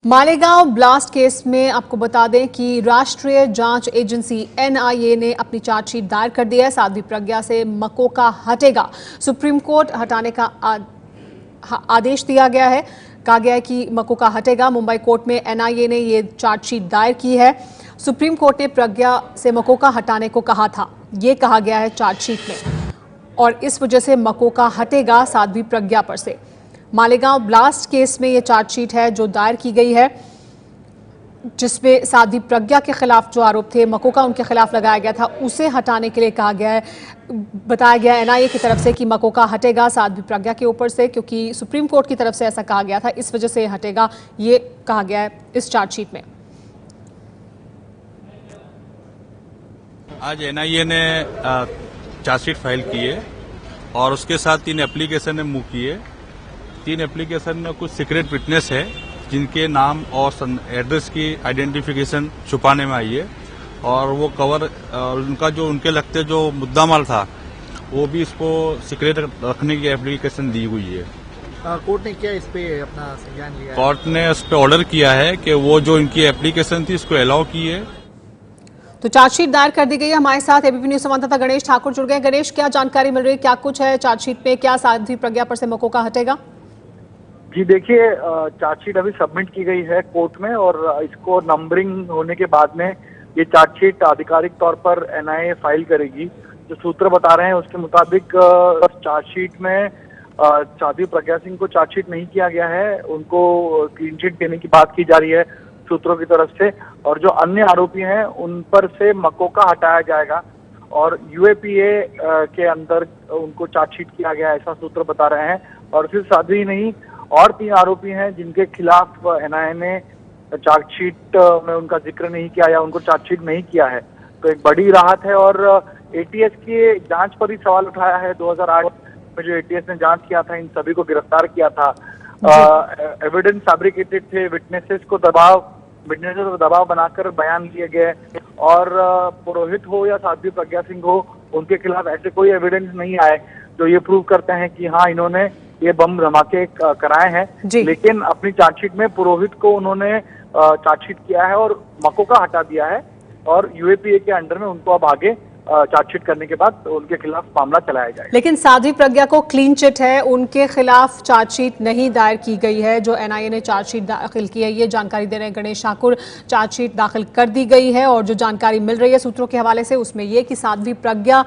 Malegaon blast case में आपको बता दें कि राष्ट्रीय जांच एजेंसी एनआईए ने अपनी चार्जशीट दायर कर दी है। साध्वी प्रज्ञा से मकोका हटेगा, सुप्रीम कोर्ट हटाने का आदेश दिया गया है। कहा गया है कि मकोका हटेगा। मुंबई कोर्ट में एनआईए ने ये चार्जशीट दायर की है। सुप्रीम कोर्ट ने प्रज्ञा से मकोका हटाने को कहा था, ये कहा गया है चार्जशीट में, और इस वजह से मकोका हटेगा साध्वी प्रज्ञा पर से। मालेगांव ब्लास्ट केस में ये चार्जशीट है जो दायर की गई है, जिसमें साध्वी प्रज्ञा के खिलाफ जो आरोप थे, मकोका उनके खिलाफ लगाया गया था, उसे हटाने के लिए कहा गया है। बताया गया एनआईए की तरफ से कि मकोका हटेगा साध्वी प्रज्ञा के ऊपर से, क्योंकि सुप्रीम कोर्ट की तरफ से ऐसा कहा गया था, इस वजह से हटेगा, ये कहा गया है इस चार्जशीट में। आज एनआईए ने चार्जशीट फाइल की है और उसके साथ 3 एप्लीकेशन मूव किए। 3 एप्लीकेशन में कुछ सीक्रेट विटनेस है जिनके नाम और एड्रेस की आइडेंटिफिकेशन छुपाने में आई है, और वो कवर उनका जो उनके लगते जो मुद्दा माल था वो भी इसको सीक्रेट रखने की एप्लीकेशन दी हुई है। कोर्ट ने क्या इस पे अपना संज्ञान लिया है? कोर्ट ने उस पर ऑर्डर किया है कि वो जो इनकी एप्लीकेशन थी इसको अलाउ की है। तो चार्जशीट दायर कर दी गई है। हमारे साथ एबीपी न्यूज संवाददाता गणेश ठाकुर जुड़ गए। गणेश, क्या जानकारी मिल रही है, क्या कुछ है चार्जशीट में, क्या साध्वी प्रज्ञा पर से मकोका हटेगा? जी देखिए, चार्जशीट अभी सबमिट की गई है कोर्ट में, और इसको नंबरिंग होने के बाद में ये चार्जशीट आधिकारिक तौर पर एनआईए फाइल करेगी। जो सूत्र बता रहे हैं उसके मुताबिक चार्जशीट में साध्वी प्रज्ञा सिंह को चार्जशीट नहीं किया गया है, उनको क्लीन चिट देने की बात की जा रही है सूत्रों की तरफ से, और जो अन्य आरोपी हैं उन पर से मकोका हटाया जाएगा और यूएपीए के अंदर उनको चार्जशीट किया गया, ऐसा सूत्र बता रहे हैं। और सिर्फ साध्वी नहीं, और 3 आरोपी हैं जिनके खिलाफ एनआईए ने चार्जशीट में उनका जिक्र नहीं किया या उनको चार्जशीट नहीं किया है। तो एक बड़ी राहत है, और एटीएस की जांच पर ही सवाल उठाया है। 2008 में जो एटीएस ने जांच किया था, इन सभी को गिरफ्तार किया था। एविडेंस फैब्रिकेटेड थे, विटनेसेस को दबाव बनाकर बयान लिए गए, और पुरोहित हो या साध्वी प्रज्ञा सिंह हो, उनके खिलाफ ऐसे कोई एविडेंस नहीं आए जो ये प्रूव करते हैं कि हाँ इन्होंने ये बम धमाके कराए हैं। लेकिन अपनी चार्जशीट में पुरोहित को उन्होंने चार्जशीट किया है और मकोका हटा दिया है, और यूएपीए के अंडर में उनको अब आगे चार्जशीट करने के बाद उनके खिलाफ मामला चलाया जाएगा। लेकिन साध्वी प्रज्ञा को क्लीन चिट है, उनके खिलाफ चार्जशीट नहीं दायर की गई है। जो एनआईए ने चार्जशीट दाखिल की है, ये जानकारी दे रहे हैं गणेश ठाकुर। चार्जशीट दाखिल कर दी गई है, और जो जानकारी मिल रही है सूत्रों के हवाले से, उसमें ये कि साध्वी प्रज्ञा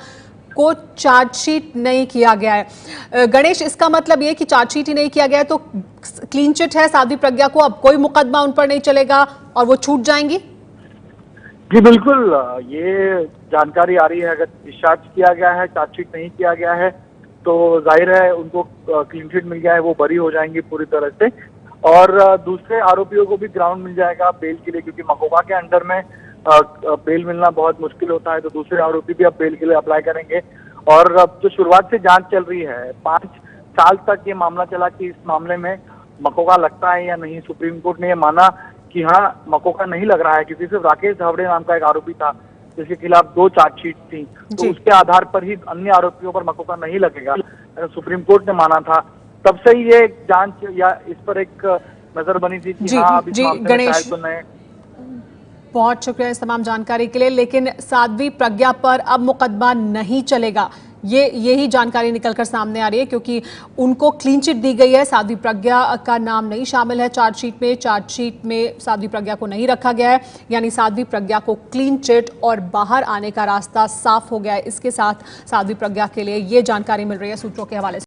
को चार्जशीट नहीं किया गया है। गणेश, इसका मतलब ये कि चार्जशीट ही नहीं किया गया है तो क्लीन चिट है साध्वी प्रज्ञा को, अब कोई मुकदमा उन पर नहीं चलेगा और वो छूट जाएंगी? जी बिल्कुल, ये जानकारी आ रही है। अगर डिस्चार्ज किया गया है, चार्जशीट नहीं किया गया है, तो जाहिर है उनको क्लीन चिट मिल गया है, वो बरी हो जाएंगी पूरी तरह से। और दूसरे आरोपियों को भी ग्राउंड मिल जाएगा बेल के लिए, क्योंकि मकोका के अंडर में बेल मिलना बहुत मुश्किल होता है, तो दूसरे आरोपी भी अब बेल के लिए अप्लाई करेंगे। और अब जो शुरुआत से जांच चल रही है, 5 साल तक ये मामला चला कि इस मामले में मकोका लगता है या नहीं। सुप्रीम कोर्ट ने ये माना कि हाँ मकोका नहीं लग रहा है, क्योंकि सिर्फ राकेश धावड़े नाम का एक आरोपी था जिसके खिलाफ 2 चार्जशीट थी, तो उसके आधार पर ही अन्य आरोपियों पर मकोका नहीं लगेगा, सुप्रीम कोर्ट ने माना था। तब से ही ये जांच या इस पर एक नजर बनी थी कि हाँ अब इस मामले में शायद तो नए। बहुत शुक्रिया इस तमाम जानकारी के लिए। लेकिन साध्वी प्रज्ञा पर अब मुकदमा नहीं चलेगा, यही जानकारी निकलकर सामने आ रही है, क्योंकि उनको क्लीन चिट दी गई है। साध्वी प्रज्ञा का नाम नहीं शामिल है चार्जशीट में। चार्जशीट में साध्वी प्रज्ञा को नहीं रखा गया है, यानी साध्वी प्रज्ञा को क्लीन चिट और बाहर आने का रास्ता साफ हो गया है। इसके साथ साध्वी प्रज्ञा के लिए ये जानकारी मिल रही है सूत्रों के हवाले से।